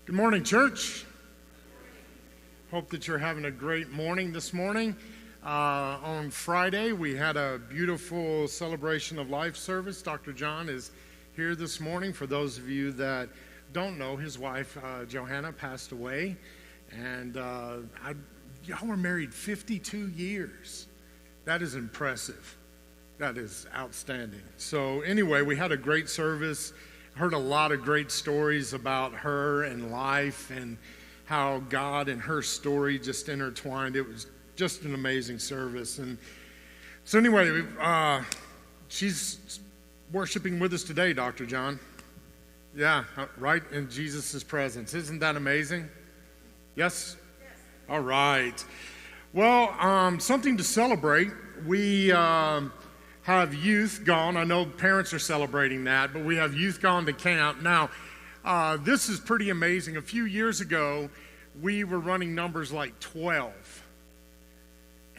Good morning, church. Hope that you're having a great morning this morning. On Friday, we had a beautiful celebration of life service. Dr. John is here this morning. For those of you that don't know, his wife, Johanna, passed away. And y'all were married 52 years. That is impressive. That is outstanding. So anyway, we had a great service. Heard a lot of great stories about her and life and how God and her story just intertwined. It was just an amazing service. And so anyway, she's worshiping with us today, Dr. John. Yeah, right in Jesus' presence. Isn't that amazing? Yes? All right. Well, something to celebrate. We have youth gone. I know parents are celebrating that, but we have youth gone to camp. Now, this is pretty amazing. A few years ago, we were running numbers like 12,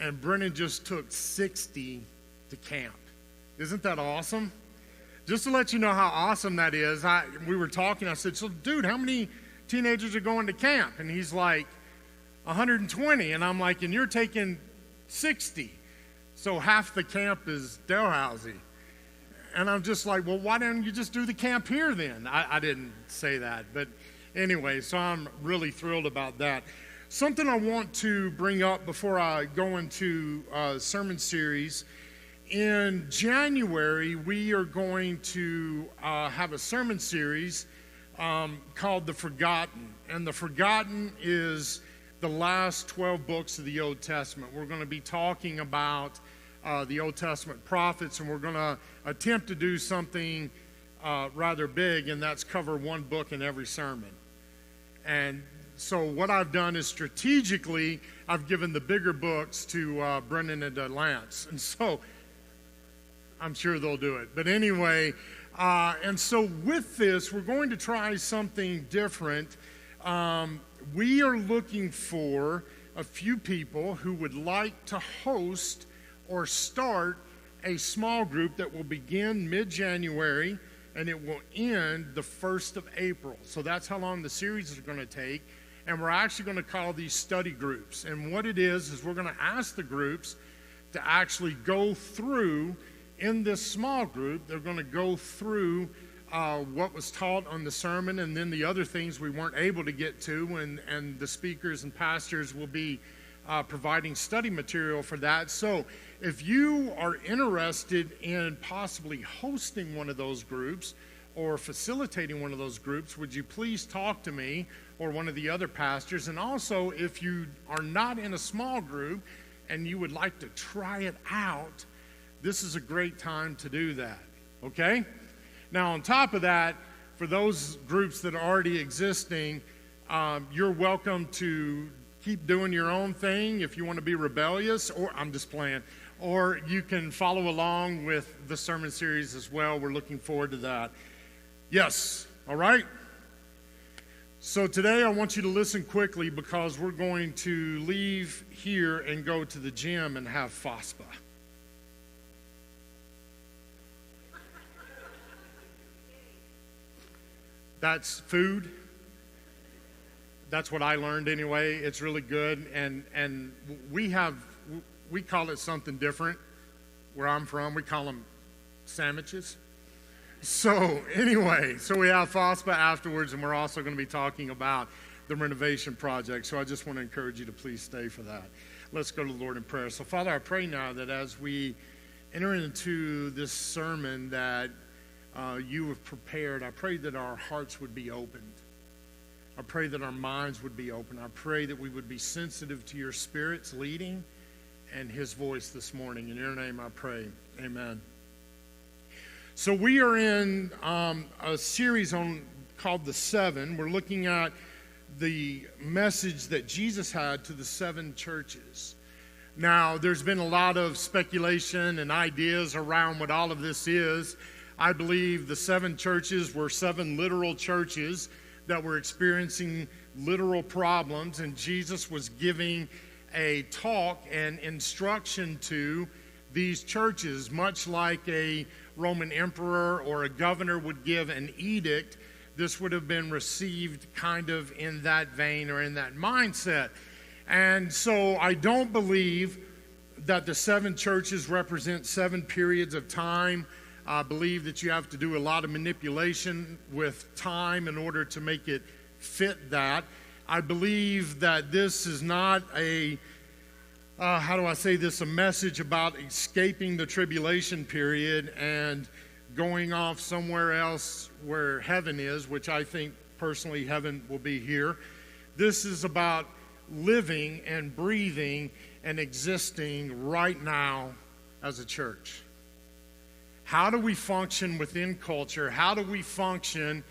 and Brennan just took 60 to camp. Isn't that awesome? Just to let you know how awesome that is, we were talking. I said, so dude, how many teenagers are going to camp? And he's like, 120. And I'm like, and you're taking 60. So half the camp is Dalhousie. And I'm just like, well, why don't you just do the camp here then? I didn't say that. But anyway, so I'm really thrilled about that. Something I want to bring up before I go into a sermon series. In January, we are going to have a sermon series called The Forgotten. And The Forgotten is the last 12 books of the Old Testament. We're going to be talking about the Old Testament prophets, and we're going to attempt to do something rather big, and that's cover one book in every sermon. And so what I've done is strategically, I've given the bigger books to Brendan and to Lance. And so I'm sure they'll do it. But anyway, and so with this, we're going to try something different. We are looking for a few people who would like to host or start a small group that will begin mid-January and it will end the 1st of April. So that's how long the series is going to take. And we're actually going to call these study groups. And what it is we're going to ask the groups to actually go through, in this small group, they're going to go through what was taught on the sermon, and then the other things we weren't able to get to, and the speakers and pastors will be providing study material for that. So if you are interested in possibly hosting one of those groups or facilitating one of those groups, would you please talk to me or one of the other pastors? And also, if you are not in a small group and you would like to try it out, this is a great time to do that, okay? Now, on top of that, for those groups that are already existing, you're welcome to keep doing your own thing if you want to be rebellious, or I'm just playing, or you can follow along with the sermon series as well. We're looking forward to that. Yes, all right? So today I want you to listen quickly because we're going to leave here and go to the gym and have FOSPA. That's food. That's what I learned anyway. It's really good. And we call it something different where I'm from. We call them sandwiches. So anyway, so we have FOSPA afterwards, and we're also going to be talking about the renovation project. So I just want to encourage you to please stay for that. Let's go to the Lord in prayer. So Father, I pray now that as we enter into this sermon that you have prepared, I pray that our hearts would be opened. I pray that our minds would be open. I pray that we would be sensitive to your Spirit's leading and his voice this morning. In your name I pray. Amen. So we are in a series called The Seven. We're looking at the message that Jesus had to the 7 churches. Now, there's been a lot of speculation and ideas around what all of this is. I believe the 7 churches were 7 literal churches that were experiencing literal problems, and Jesus was giving a talk and instruction to these churches, much like a Roman emperor or a governor would give an edict. this would have been received kind of in that vein or in that mindset. And so I don't believe that the 7 churches represent 7 periods of time. I believe that you have to do a lot of manipulation with time in order to make it fit that. I believe that this is not a, a message about escaping the tribulation period and going off somewhere else where heaven is, which I think personally heaven will be here. This is about living and breathing and existing right now as a church. How do we function within culture? How do we function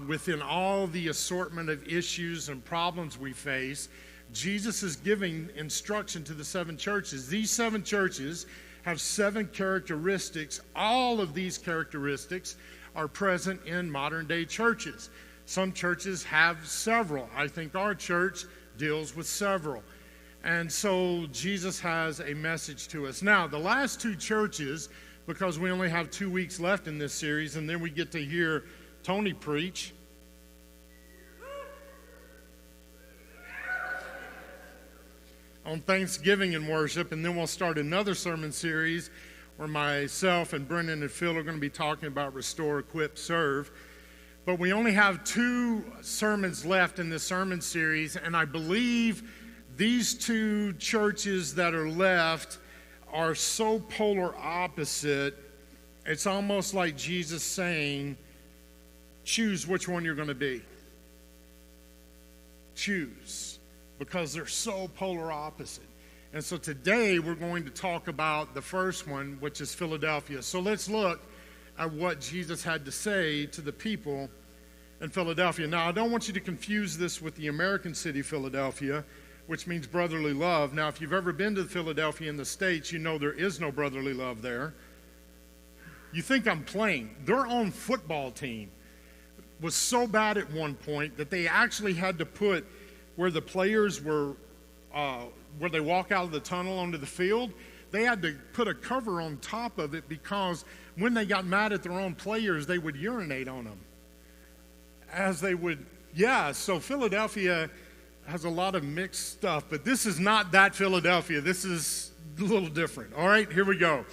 within all the assortment of issues and problems we face? Jesus is giving instruction to the 7 churches. These 7 churches have 7 characteristics. All of these characteristics are present in modern day churches. Some churches have several. I think our church deals with several. And so Jesus has a message to us. Now, the last 2 churches, because we only have 2 weeks left in this series, and then we get to hear Tony preach. On Thanksgiving and worship, and then we'll start another sermon series where myself and Brendan and Phil are going to be talking about Restore, Equip, Serve. But we only have 2 sermons left in this sermon series, and I believe these 2 churches that are left are so polar opposite, it's almost like Jesus saying, choose which one you're going to be. Choose, because they're so polar opposite. And so today we're going to talk about the first one, which is Philadelphia. So let's look at what Jesus had to say to the people in Philadelphia. Now, I don't want you to confuse this with the American city, Philadelphia, which means brotherly love. Now, if you've ever been to Philadelphia in the States, you know there is no brotherly love there. You think I'm playing. Their own football team was so bad at one point that they actually had to put where the players were, where they walk out of the tunnel onto the field, they had to put a cover on top of it because when they got mad at their own players, they would urinate on them. So Philadelphia has a lot of mixed stuff, but this is not that Philadelphia. This is a little different. All right, here we go.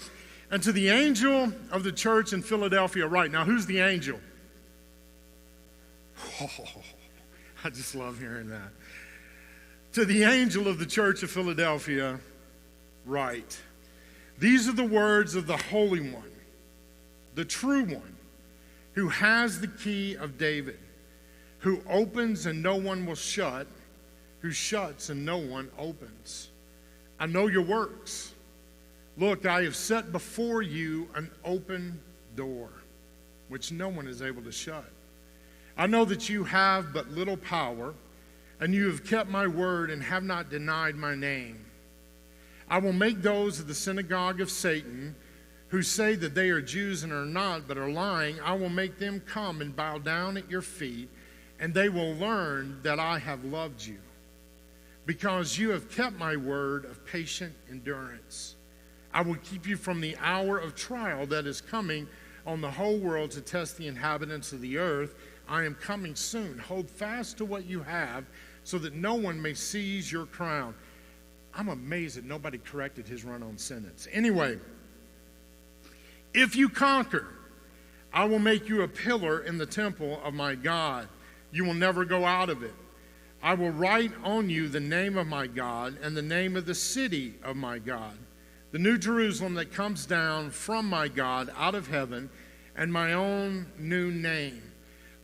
And to the angel of the church in Philadelphia, right now, who's the angel? Oh, I just love hearing that. To the angel of the church of Philadelphia, write, these are the words of the Holy One, the true one, who has the key of David, who opens and no one will shut, who shuts and no one opens. I know your works. Look, I have set before you an open door, which no one is able to shut. I know that you have but little power, and you have kept my word and have not denied my name. I will make those of the synagogue of Satan who say that they are Jews and are not, but are lying, I will make them come and bow down at your feet, and they will learn that I have loved you, because you have kept my word of patient endurance. I will keep you from the hour of trial that is coming on the whole world to test the inhabitants of the earth. I am coming soon. Hold fast to what you have, so that no one may seize your crown. I'm amazed that nobody corrected his run-on sentence. Anyway, if you conquer, I will make you a pillar in the temple of my God. You will never go out of it. I will write on you the name of my God and the name of the city of my God, the new Jerusalem that comes down from my God out of heaven, and my own new name.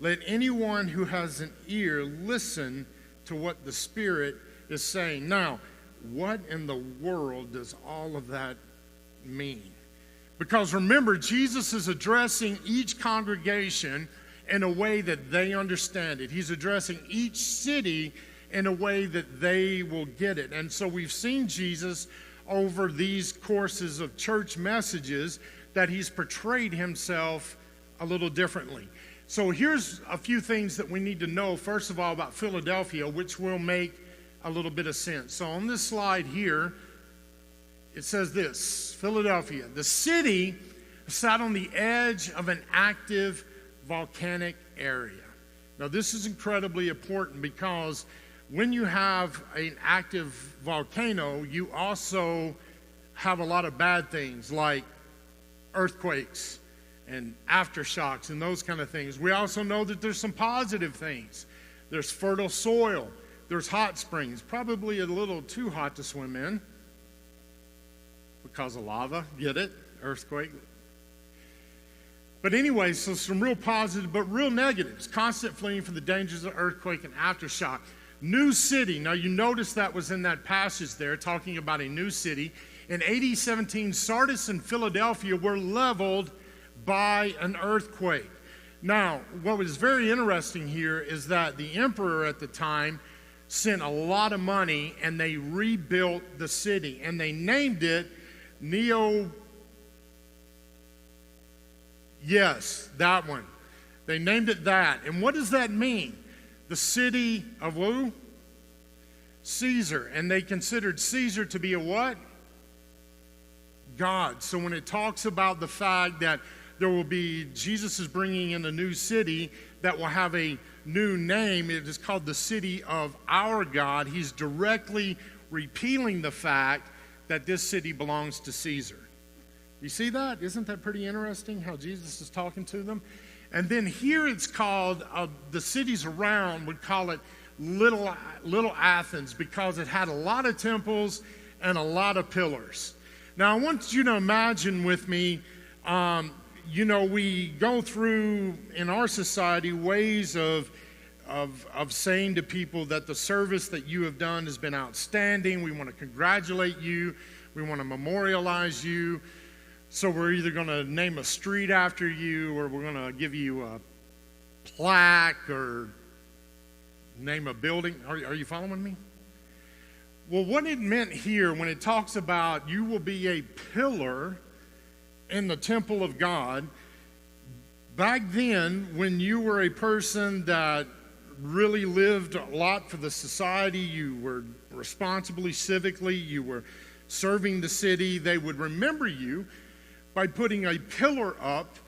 Let anyone who has an ear listen to what the Spirit is saying. Now, what in the world does all of that mean? Because remember, Jesus is addressing each congregation in a way that they understand it. He's addressing each city in a way that they will get it. And so we've seen Jesus over these courses of church messages that he's portrayed himself a little differently. So here's a few things that we need to know, first of all, about Philadelphia, which will make a little bit of sense. So on this slide here, it says this: Philadelphia, the city sat on the edge of an active volcanic area. Now, this is incredibly important because when you have an active volcano, you also have a lot of bad things like earthquakes and aftershocks and those kind of things. We also know that there's some positive things. There's fertile soil. There's hot springs, probably a little too hot to swim in because of lava. Get it? Earthquake. But anyway, so some real positive, but real negatives. Constant fleeing from the dangers of earthquake and aftershock. New city. Now you notice that was in that passage there, talking about a new city. In AD 17, Sardis and Philadelphia were leveled by an earthquake. Now, what was very interesting here is that the emperor at the time sent a lot of money and they rebuilt the city. And they named it Yes, that one. They named it that. And what does that mean? The city of who? Caesar. And they considered Caesar to be a what? God. So when it talks about the fact that there will be, Jesus is bringing in a new city that will have a new name, it is called the city of our God. He's directly repealing the fact that this city belongs to Caesar. You see that? Isn't that pretty interesting how Jesus is talking to them? And then here it's called, the cities around would call it Little Athens because it had a lot of temples and a lot of pillars. Now I want you to imagine with me, we go through in our society ways of saying to people that the service that you have done has been outstanding. We want to congratulate you. We want to memorialize you. So we're either going to name a street after you or we're going to give you a plaque or name a building. Are you following me? Well, what it meant here when it talks about you will be a pillar in the temple of God, back then when you were a person that really lived a lot for the society, you were responsibly, civically, you were serving the city, they would remember you by putting a pillar up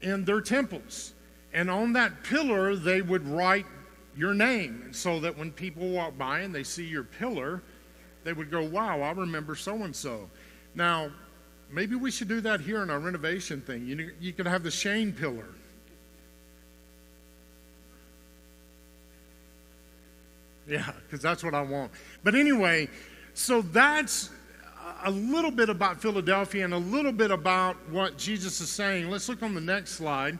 in their temples. And on that pillar, they would write your name so that when people walk by and they see your pillar, they would go, wow, I remember so-and-so. Now, maybe we should do that here in our renovation thing. You could have the Shane pillar. Yeah, because that's what I want. But anyway, so that's a little bit about Philadelphia and a little bit about what Jesus is saying. Let's look on the next slide.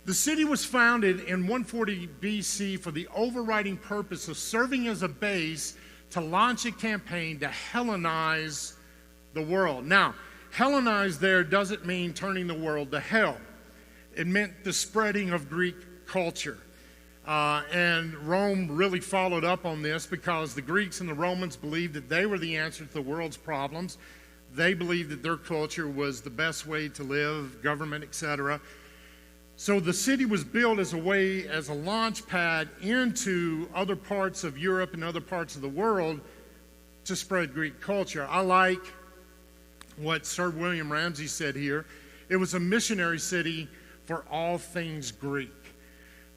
The city was founded in 140 BC for the overriding purpose of serving as a base to launch a campaign to Hellenize the world. Now, Hellenize there doesn't mean turning the world to hell. It meant the spreading of Greek culture. And Rome really followed up on this because the Greeks and the Romans believed that they were the answer to the world's problems. They believed that their culture was the best way to live, government, etc. So the city was built as a launch pad into other parts of Europe and other parts of the world to spread Greek culture. I like what Sir William Ramsay said here. It was a missionary city for all things Greek.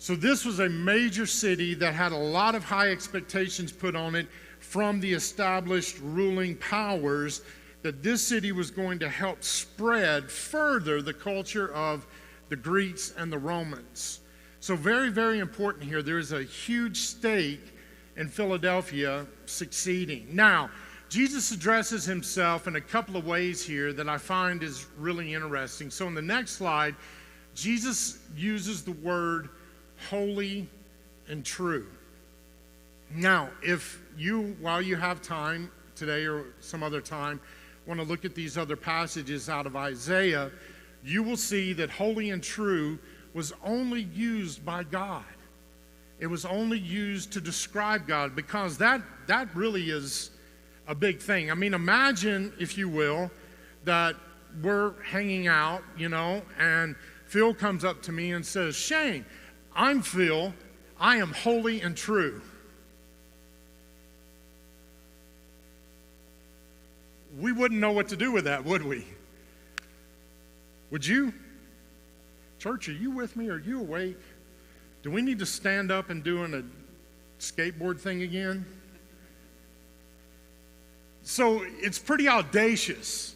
So this was a major city that had a lot of high expectations put on it from the established ruling powers, that this city was going to help spread further the culture of the Greeks and the Romans. So very, very important here. There is a huge stake in Philadelphia succeeding. Now, Jesus addresses himself in a couple of ways here that I find is really interesting. So in the next slide, Jesus uses the word holy and true. Now, if you, while you have time today or some other time, want to look at these other passages out of Isaiah, you will see that holy and true was only used by God. It was only used to describe God, because that really is a big thing. I mean, imagine, if you will, that we're hanging out, and Phil comes up to me and says, Shane, I'm Phil. I am holy and true. We wouldn't know what to do with that, would we? Would you? Church, are you with me? Are you awake? Do we need to stand up and doing a skateboard thing again? So it's pretty audacious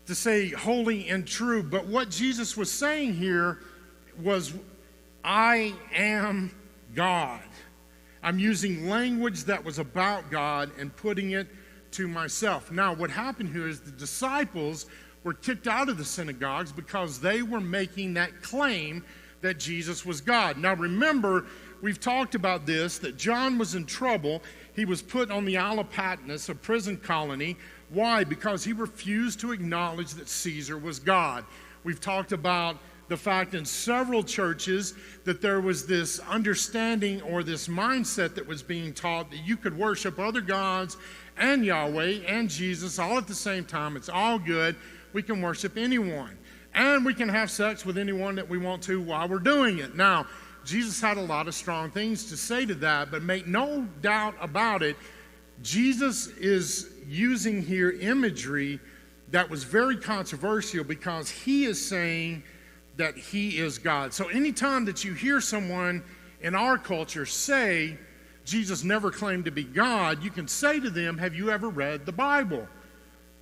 to say holy and true, but what Jesus was saying here was, I am God. I'm using language that was about God and putting it to myself. Now, what happened here is the disciples were kicked out of the synagogues because they were making that claim that Jesus was God. Now, remember, we've talked about this, that John was in trouble. He was put on the Isle of Patmos, a prison colony. Why? Because he refused to acknowledge that Caesar was God. We've talked about the fact in several churches that there was this understanding or this mindset that was being taught that you could worship other gods and Yahweh and Jesus all at the same time. It's all good. We can worship anyone. And we can have sex with anyone that we want to while we're doing it. Now, Jesus had a lot of strong things to say to that, but make no doubt about it, Jesus is using here imagery that was very controversial because he is saying that he is God. So anytime that you hear someone in our culture say Jesus never claimed to be God, you can say to them, have you ever read the Bible?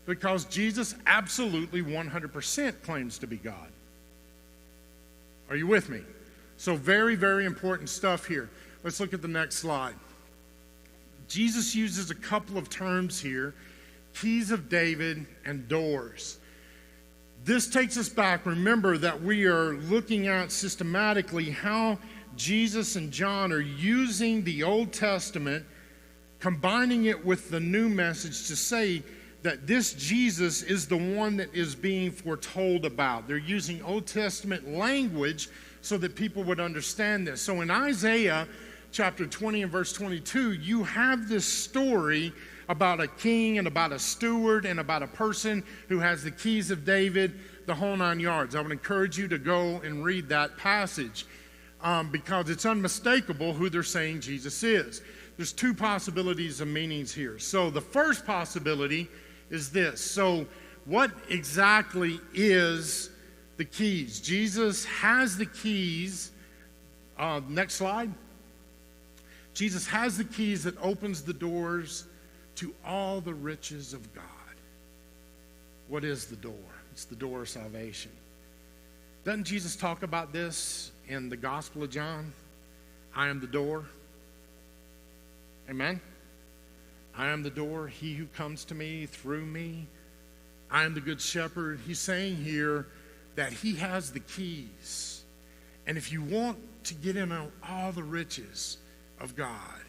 Because Jesus absolutely 100% claims to be God. Are you with me? So very, very important stuff here. Let's look at the next slide. Jesus uses a couple of terms here, keys of David and doors. This takes us back. Remember that we are looking at systematically how Jesus and John are using the Old Testament, combining it with the new message to say that this Jesus is the one that is being foretold about. They're using Old Testament language so that people would understand this. So in Isaiah chapter 20 and verse 22, you have this story about a king and about a steward and about a person who has the keys of David, the whole 9 yards. I would encourage you to go and read that passage because it's unmistakable who they're saying Jesus is. There's two possibilities of meanings here. So the first possibility is this. So what exactly is the keys? Jesus has the keys. Next slide. Jesus has the keys that opens the doors to all the riches of God. What is the door? It's the door of salvation. Doesn't Jesus talk about this in the Gospel of John? I am the door. Amen? I am the door. He who comes to me through me. I am the good shepherd. He's saying here that he has the keys. And if you want to get in on all the riches of God,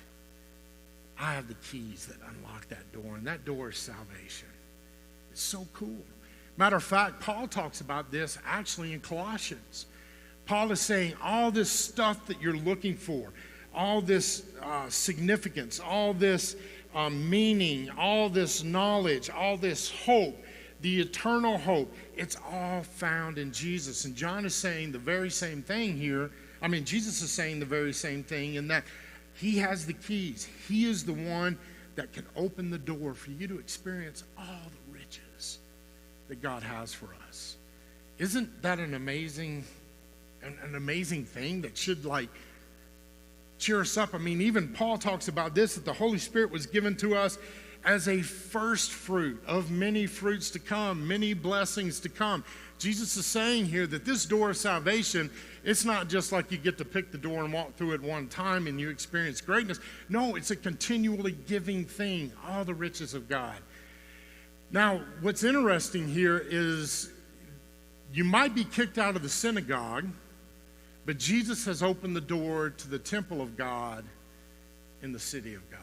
I have the keys that unlock that door, and that door is salvation. It's so cool. Matter of fact, Paul talks about this actually in Colossians. Paul is saying all this stuff that you're looking for, all this significance, all this meaning, all this knowledge, all this hope, the eternal hope, it's all found in Jesus. And John is saying the very same thing here. I mean, Jesus is saying the very same thing in that he has the keys. He is the one that can open the door for you to experience all the riches that God has for us. Isn't that an amazing thing that should cheer us up? I mean, even Paul talks about this, that the Holy Spirit was given to us as a first fruit of many fruits to come, many blessings to come. Jesus is saying here that this door of salvation, it's not just like you get to pick the door and walk through it one time and you experience greatness. No, it's a continually giving thing, all the riches of God. Now, what's interesting here is you might be kicked out of the synagogue, but Jesus has opened the door to the temple of God in the city of God.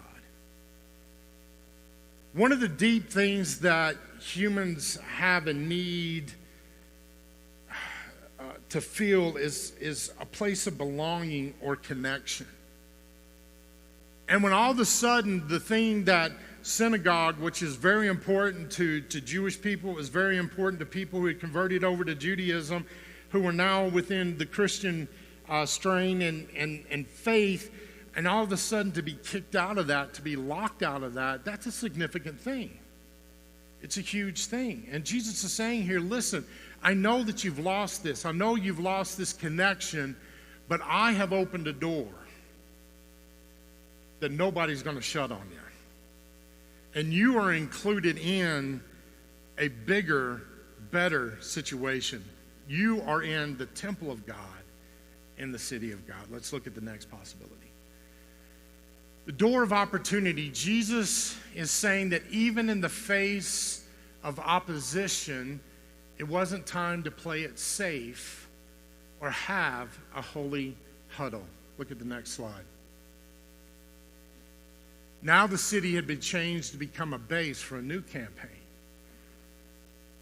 One of the deep things that humans have a need to feel is a place of belonging or connection. And when all of a sudden the thing that synagogue, which is very important to Jewish people, is very important to people who had converted over to Judaism, who were now within the Christian strain and faith, and all of a sudden to be kicked out of that, to be locked out of that, that's a significant thing. It's a huge thing. And Jesus is saying here, listen, I know that you've lost this. I know you've lost this connection, but I have opened a door that nobody's going to shut on you. And you are included in a bigger, better situation. You are in the temple of God, in the city of God. Let's look at the next possibility. The door of opportunity. Jesus is saying that even in the face of opposition, it wasn't time to play it safe or have a holy huddle. Look at the next slide. Now the city had been changed to become a base for a new campaign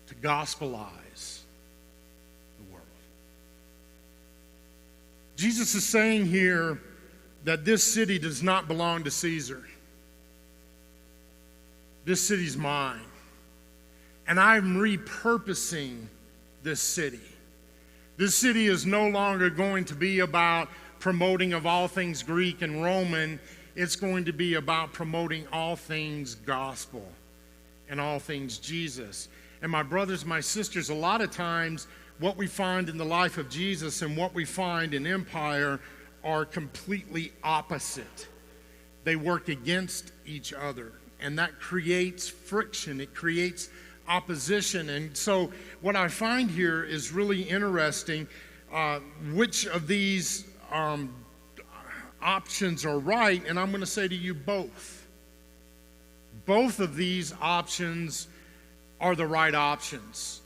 to gospelize the world. Jesus is saying here that this city does not belong to Caesar. This city's mine. And I'm repurposing this city. This city is no longer going to be about promoting of all things Greek and Roman. It's going to be about promoting all things gospel and all things Jesus. And my brothers, my sisters, a lot of times what we find in the life of Jesus and what we find in empire are completely opposite. They work against each other, and that creates friction. It creates opposition. And so what I find here is really interesting. Which of these options are right? And I'm going to say to you both. Both of these options are the right options.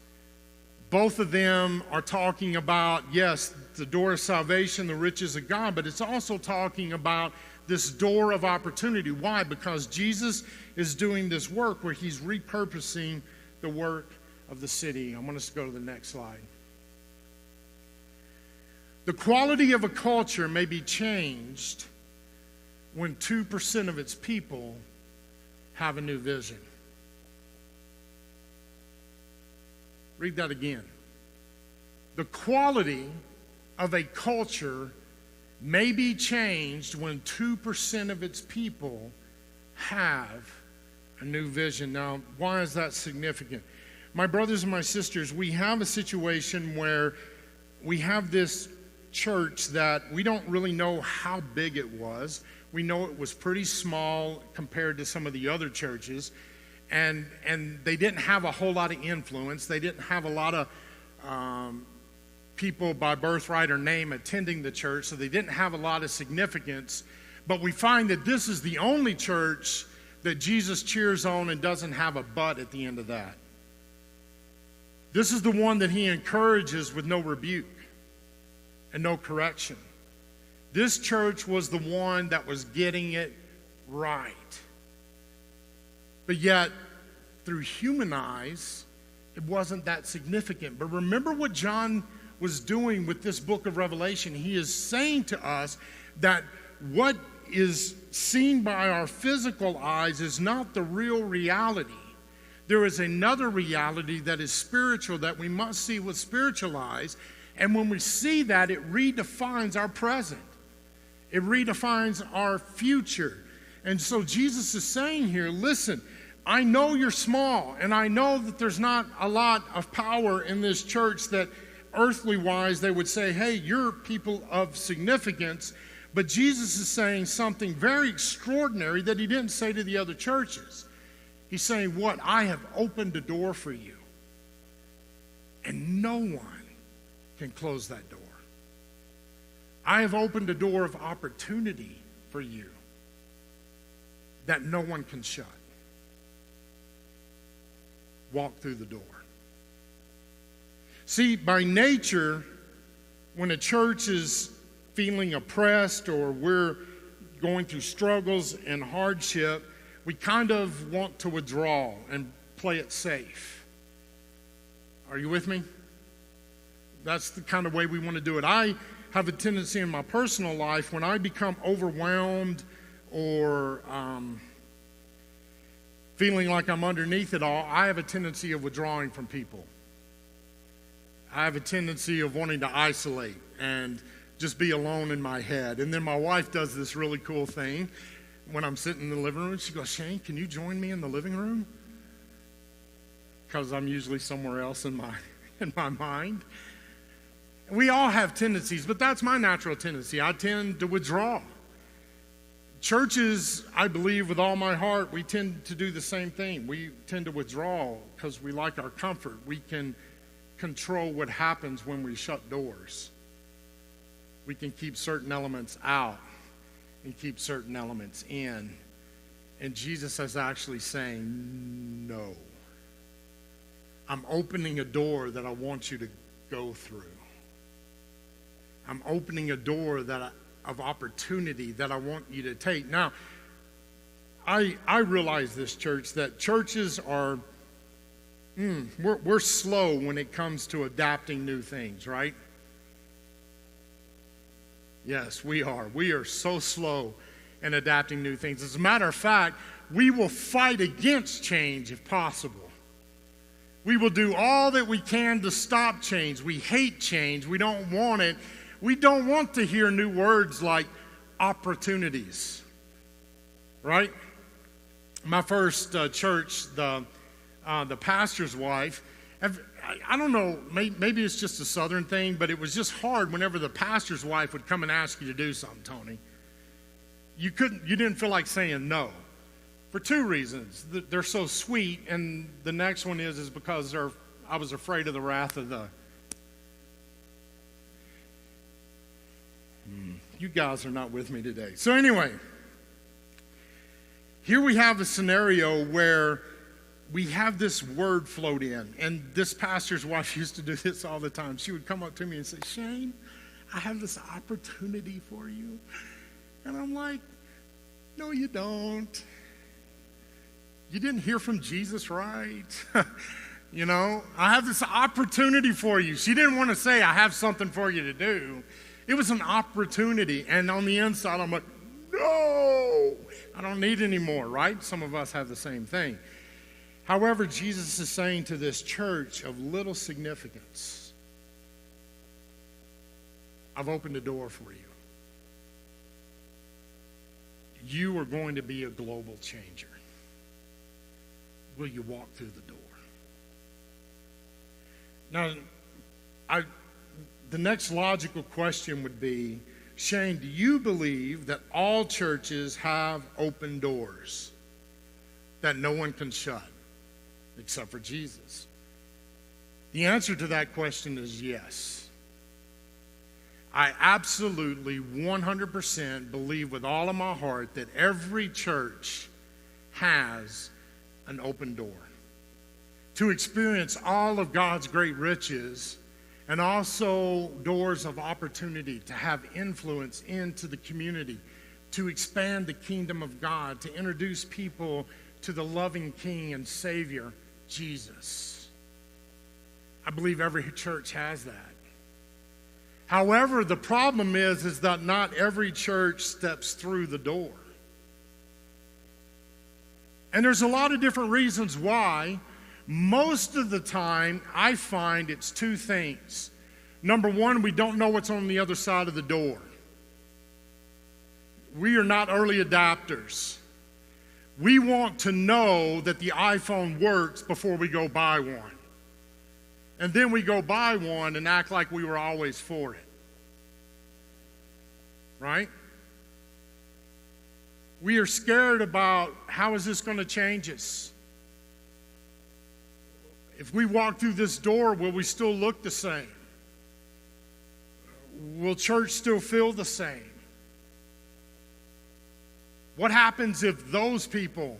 Both of them are talking about, yes, the door of salvation, the riches of God, but it's also talking about this door of opportunity. Why? Because Jesus is doing this work where he's repurposing the work of the city. I want us to go to the next slide. The quality of a culture may be changed when 2% of its people have a new vision. Read that again. The quality of a culture may be changed when 2% of its people have a new vision. Now, why is that significant? My brothers and my sisters, we have a situation where we have this church that we don't really know how big it was. We know it was pretty small compared to some of the other churches. And they didn't have a whole lot of influence. They didn't have a lot of people by birthright or name attending the church, so they didn't have a lot of significance. But we find that this is the only church that Jesus cheers on and doesn't have a but at the end of that. This is the one that he encourages with no rebuke and no correction. This church was the one that was getting it right. But yet, through human eyes, it wasn't that significant. But remember what John was doing with this book of Revelation. He is saying to us that what is seen by our physical eyes is not the real reality. There is another reality that is spiritual that we must see with spiritual eyes. And when we see that, it redefines our present. It redefines our future. And so Jesus is saying here, listen, I know you're small, and I know that there's not a lot of power in this church that earthly wise they would say, hey, you're people of significance. But Jesus is saying something very extraordinary that he didn't say to the other churches. He's saying, what? I have opened a door for you, and no one can close that door. I have opened a door of opportunity for you that no one can shut. Walk through the door. See, by nature, when a church is feeling oppressed or we're going through struggles and hardship, we kind of want to withdraw and play it safe. Are you with me? That's the kind of way we want to do it. I have a tendency in my personal life, when I become overwhelmed or feeling like I'm underneath it all, I have a tendency of withdrawing from people. I have a tendency of wanting to isolate and just be alone in my head. And then my wife does this really cool thing. When I'm sitting in the living room, she goes, Shane, can you join me in the living room? because I'm usually somewhere else in my mind. We all have tendencies, but that's my natural tendency. I tend to withdraw. Churches, I believe with all my heart, we tend to do the same thing. We tend to withdraw because we like our comfort. We can control what happens when we shut doors. We can keep certain elements out and keep certain elements in. And Jesus is actually saying, no. I'm opening a door that I want you to go through. I'm opening a door of opportunity that I want you to take. Now, I realize this, church, that churches are, we're slow when it comes to adapting new things, right? Yes, we are. We are so slow in adapting new things. As a matter of fact, we will fight against change if possible. We will do all that we can to stop change. We hate change. We don't want it. We don't want to hear new words like opportunities, right? My first church, the pastor's wife, I don't know, maybe it's just a southern thing, but it was just hard whenever the pastor's wife would come and ask you to do something, Tony. You didn't feel like saying no for two reasons. They're so sweet, and the next one is because I was afraid of the wrath of the... You guys are not with me today. So anyway, here we have a scenario where we have this word float in, and this pastor's wife used to do this all the time. She would come up to me and say, Shane, I have this opportunity for you. And I'm like, no, you don't. You didn't hear from Jesus, right? You know, I have this opportunity for you. She didn't want to say, I have something for you to do. It was an opportunity. And on the inside, I'm like, no, I don't need any more, right? Some of us have the same thing. However, Jesus is saying to this church of little significance, I've opened a door for you. You are going to be a global changer. Will you walk through the door? Now, the next logical question would be, Shane, do you believe that all churches have open doors that no one can shut except for Jesus? The answer to that question is yes. I absolutely 100% believe with all of my heart that every church has an open door to experience all of God's great riches, and also doors of opportunity to have influence into the community, to expand the kingdom of God, to introduce people to the loving King and Savior, Jesus. I believe every church has that. However, the problem is that not every church steps through the door. And there's a lot of different reasons why. Most of the time, I find it's two things. Number one, we don't know what's on the other side of the door. We are not early adopters. We want to know that the iPhone works before we go buy one. And then we go buy one and act like we were always for it. Right? We are scared about how is this going to change us? If we walk through this door, will we still look the same? Will church still feel the same? What happens if those people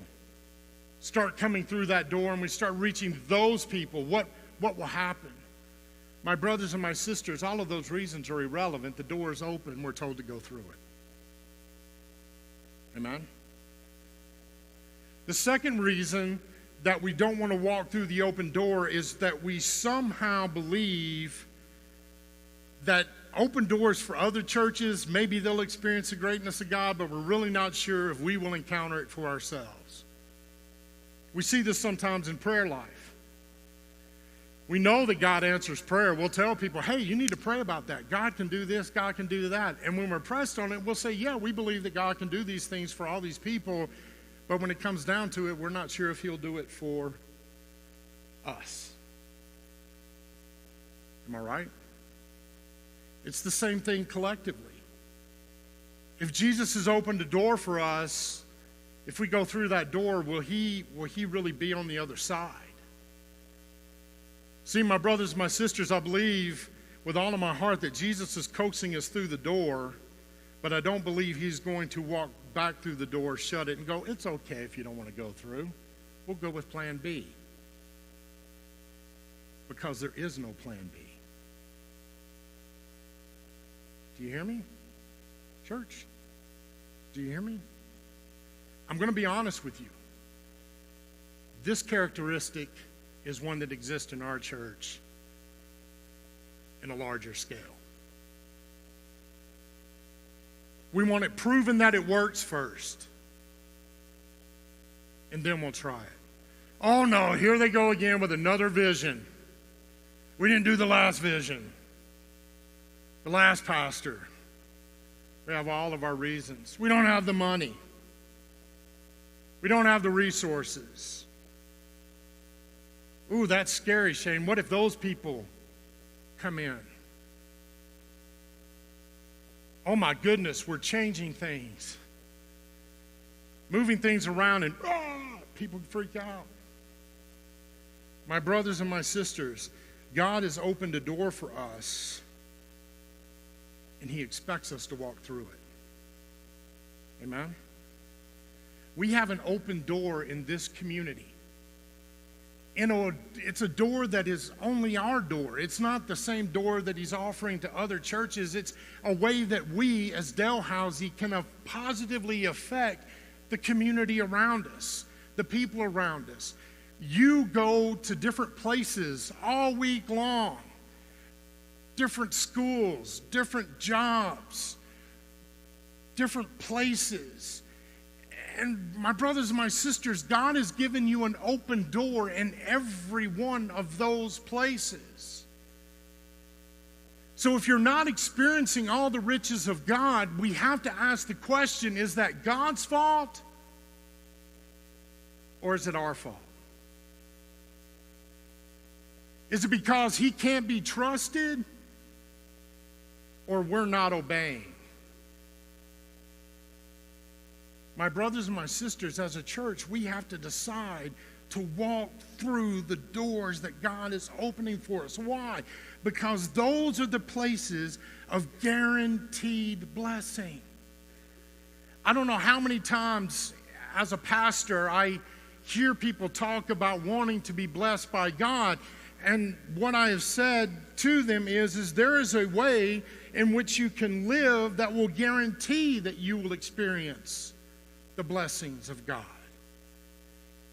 start coming through that door and we start reaching those people? What will happen? My brothers and my sisters, all of those reasons are irrelevant. The door is open. We're told to go through it. Amen? The second reason that we don't want to walk through the open door is that we somehow believe that open doors for other churches, maybe they'll experience the greatness of God, but we're really not sure if we will encounter it for ourselves. We see this sometimes in prayer life. We know that God answers prayer. We'll tell people, hey, you need to pray about that. God can do this, God can do that. And when we're pressed on it, we'll say, yeah, we believe that God can do these things for all these people. But when it comes down to it, we're not sure if he'll do it for us. Am I right? It's the same thing collectively. If Jesus has opened a door for us, if we go through that door, will he really be on the other side? See, my brothers, my sisters, I believe with all of my heart that Jesus is coaxing us through the door, but I don't believe he's going to walk back through the door, shut it, and go, it's okay if you don't want to go through. We'll go with plan B. Because there is no plan B. Do you hear me? Church, do you hear me? I'm going to be honest with you. This characteristic is one that exists in our church in a larger scale. We want it proven that it works first, and then we'll try it. Oh no, here they go again with another vision. We didn't do the last vision. The last pastor. We have all of our reasons. We don't have the money. We don't have the resources. Ooh, that's scary, Shane. What if those people come in? Oh my goodness, we're changing things. Moving things around and people freak out. My brothers and my sisters, God has opened a door for us, and he expects us to walk through it. Amen? We have an open door in this community. It's a door that is only our door. It's not the same door that he's offering to other churches. It's a way that we, as Dalhousie, can positively affect the community around us, the people around us. You go to different places all week long, different schools, different jobs, different places. And my brothers and my sisters, God has given you an open door in every one of those places. So if you're not experiencing all the riches of God, we have to ask the question, is that God's fault or is it our fault? Is it because he can't be trusted or we're not obeying? My brothers and my sisters, as a church, we have to decide to walk through the doors that God is opening for us. Why? Because those are the places of guaranteed blessing. I don't know how many times as a pastor I hear people talk about wanting to be blessed by God, and what I have said to them is there is a way in which you can live that will guarantee that you will experience the blessings of God.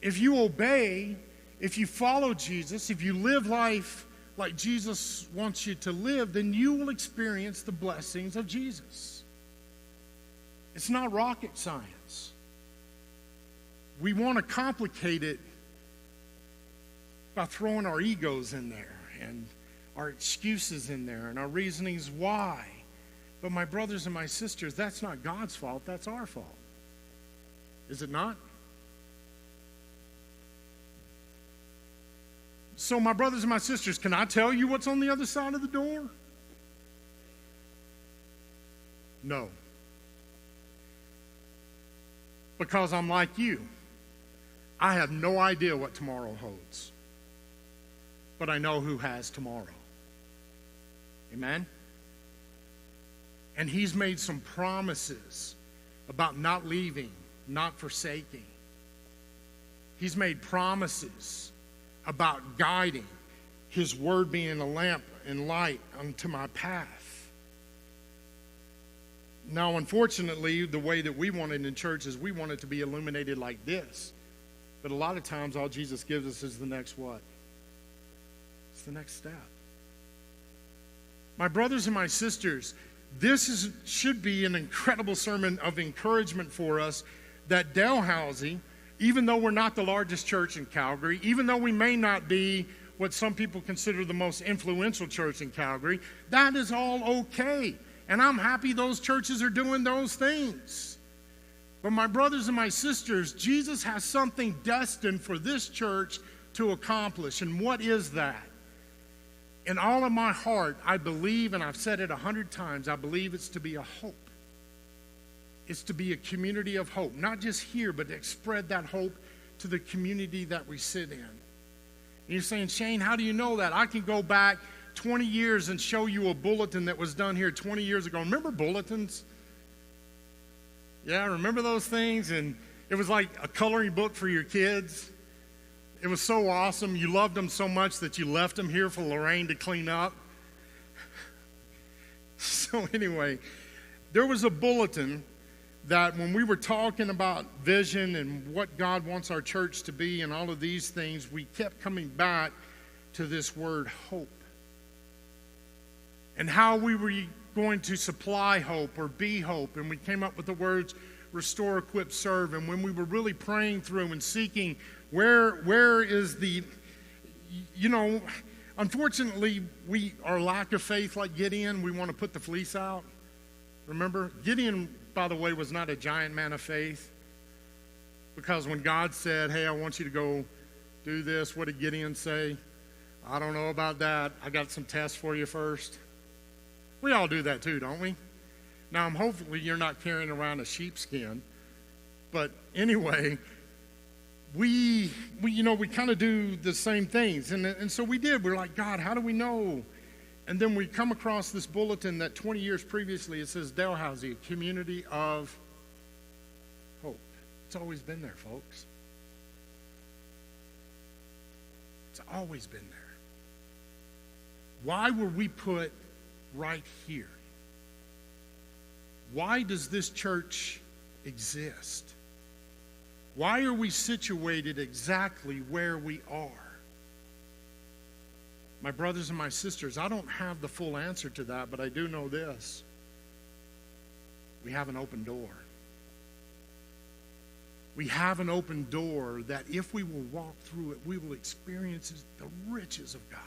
If you obey, if you follow Jesus, if you live life like Jesus wants you to live, then you will experience the blessings of Jesus. It's not rocket science. We want to complicate it by throwing our egos in there and our excuses in there and our reasonings why. But my brothers and my sisters, that's not God's fault, that's our fault. Is it not? So my brothers and my sisters, can I tell you what's on the other side of the door? No. Because I'm like you. I have no idea what tomorrow holds. But I know who has tomorrow. Amen? And he's made some promises about not leaving, not forsaking. He's made promises about guiding, his word being a lamp and light unto my path. Now, unfortunately, the way that we want it in church is we want it to be illuminated like this. But a lot of times, all Jesus gives us is the next what? It's the next step. My brothers and my sisters, this should be an incredible sermon of encouragement for us that Dalhousie, even though we're not the largest church in Calgary, even though we may not be what some people consider the most influential church in Calgary, that is all okay. And I'm happy those churches are doing those things. But my brothers and my sisters, Jesus has something destined for this church to accomplish. And what is that? In all of my heart, I believe, and I've said it 100 times, I believe it's to be a hope. It's to be a community of hope. Not just here, but to spread that hope to the community that we sit in. And you're saying, Shane, how do you know that? I can go back 20 years and show you a bulletin that was done here 20 years ago. Remember bulletins? Yeah, remember those things? And it was like a coloring book for your kids. It was so awesome. You loved them so much that you left them here for Lorraine to clean up. So anyway, there was a bulletin that when we were talking about vision and what God wants our church to be and all of these things, we kept coming back to this word hope. And how we were going to supply hope or be hope. And we came up with the words restore, equip, serve. And when we were really praying through and seeking where is the, unfortunately, our lack of faith like Gideon, we want to put the fleece out. Remember? Gideon, by the way, was not a giant man of faith. Because when God said, hey, I want you to go do this, what did Gideon say? I don't know about that. I got some tests for you first. We all do that too, don't we? Now, hopefully you're not carrying around a sheepskin. But anyway, we kind of do the same things. And so we did. We're like, God, how do we know? And then we come across this bulletin that 20 years previously, it says Dalhousie, a community of hope. It's always been there, folks. It's always been there. Why were we put right here? Why does this church exist? Why are we situated exactly where we are? My brothers and my sisters, I don't have the full answer to that, but I do know this. We have an open door. We have an open door that if we will walk through it, we will experience the riches of God.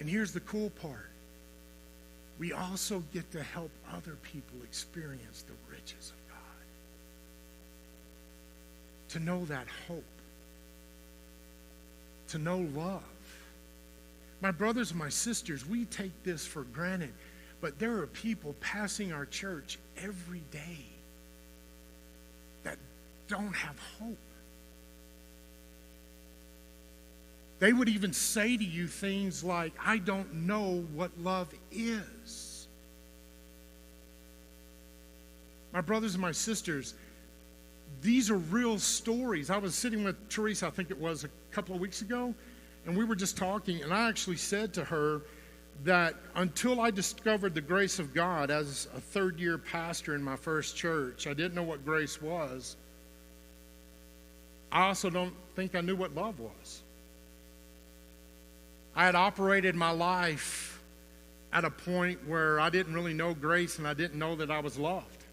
And here's the cool part. We also get to help other people experience the riches of God. To know that hope. To know love. My brothers and my sisters, we take this for granted, but there are people passing our church every day that don't have hope. They would even say to you things like, I don't know what love is. My brothers and my sisters, these are real stories. I was sitting with Teresa, I think it was a couple of weeks ago, and we were just talking, and I actually said to her that until I discovered the grace of God as a third-year pastor in my first church, I didn't know what grace was. I also don't think I knew what love was. I had operated my life at a point where I didn't really know grace and I didn't know that I was loved.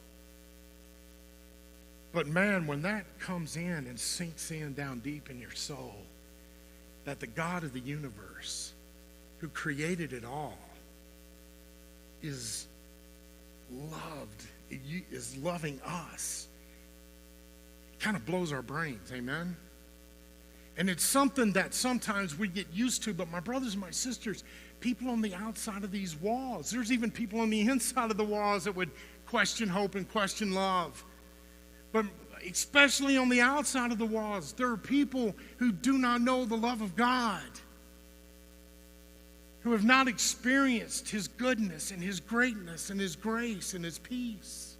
But man, when that comes in and sinks in down deep in your soul, that the God of the universe, who created it all, is loving us, it kind of blows our brains, amen? And it's something that sometimes we get used to, but my brothers and my sisters, people on the outside of these walls, there's even people on the inside of the walls that would question hope and question love. But especially on the outside of the walls, there are people who do not know the love of God, who have not experienced His goodness and His greatness and His grace and His peace.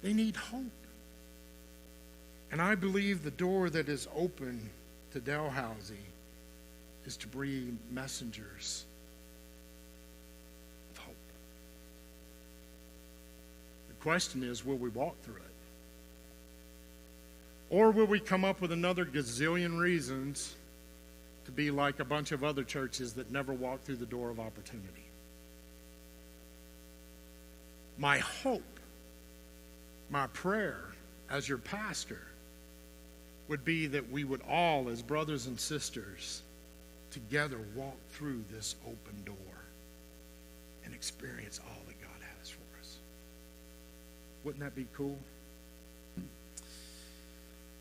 They need hope. And I believe the door that is open to Dalhousie is to bring messengers of hope. The question is, will we walk through it? Or will we come up with another gazillion reasons to be like a bunch of other churches that never walk through the door of opportunity? My hope, my prayer as your pastor would be that we would all, as brothers and sisters, together walk through this open door and experience all that God has for us. Wouldn't that be cool?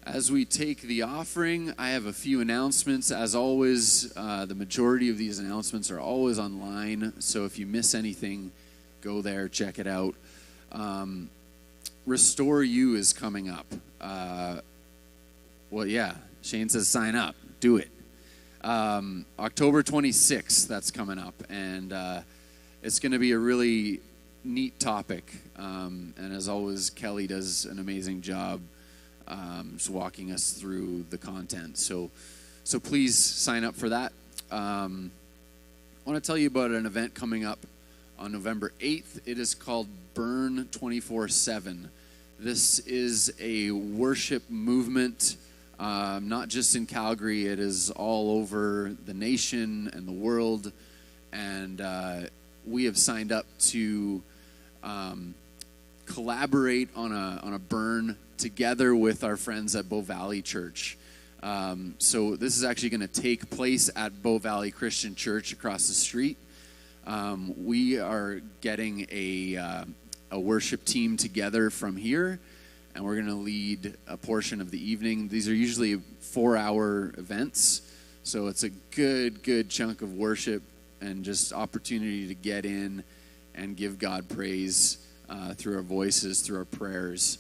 As we take the offering, I have a few announcements. As always, the majority of these announcements are always online, so if you miss anything, go there, check it out. Restore You is coming up. Shane says sign up. Do it. October 26th, that's coming up, and it's going to be a really neat topic. And as always, Kelly does an amazing job just walking us through the content. So please sign up for that. I want to tell you about an event coming up on November 8th. It is called Burn 24/7. This is a worship movement, not just in Calgary. It is all over the nation and the world. And we have signed up to collaborate on a burn together with our friends at Bow Valley Church. So this is actually going to take place at Bow Valley Christian Church across the street. We are getting a worship team together from here, and we're going to lead a portion of the evening. These are usually 4-hour events, so it's a good chunk of worship and just opportunity to get in and give God praise through our voices, through our prayers.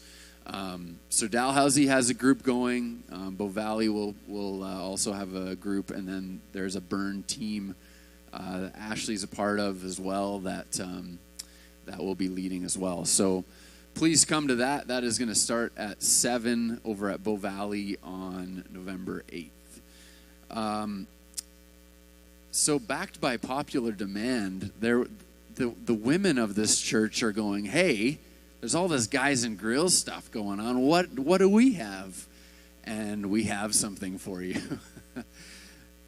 So Dalhousie has a group going. Bow Valley will also have a group, and then there's a burn team that Ashley's a part of as well that will be leading as well. So please come to that. That is going to start at 7 over at Bow Valley on November 8th. So backed by popular demand, the women of this church are going, hey, there's all this Guys and Grills stuff going on. What do we have? And we have something for you.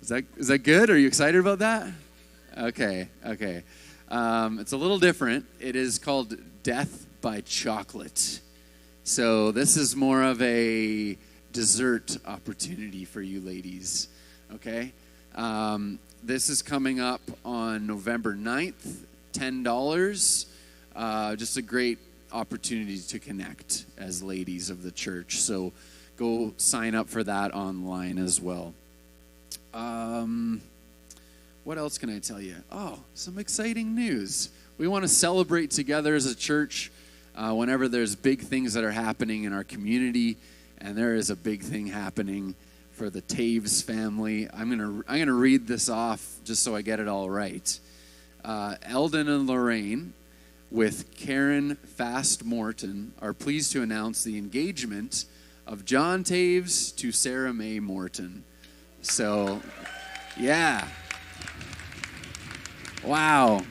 Is that good? Are you excited about that? Okay. It's a little different. It is called Death by Chocolate. So this is more of a dessert opportunity for you ladies. Okay? This is coming up on November 9th, $10. Just a great opportunity to connect as ladies of the church. So go sign up for that online as well. What else can I tell you? Oh, some exciting news. We want to celebrate together as a church whenever there's big things that are happening in our community, and there is a big thing happening for the Taves family. I'm gonna read this off just so I get it all right. Eldon and Lorraine, with Karen Fast Morton, are pleased to announce the engagement of John Taves to Sarah Mae Morton. So, yeah. Wow.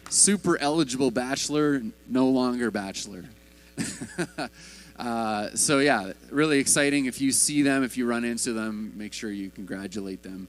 Super eligible bachelor, no longer bachelor. So yeah, really exciting. If you see them, if you run into them, make sure you congratulate them.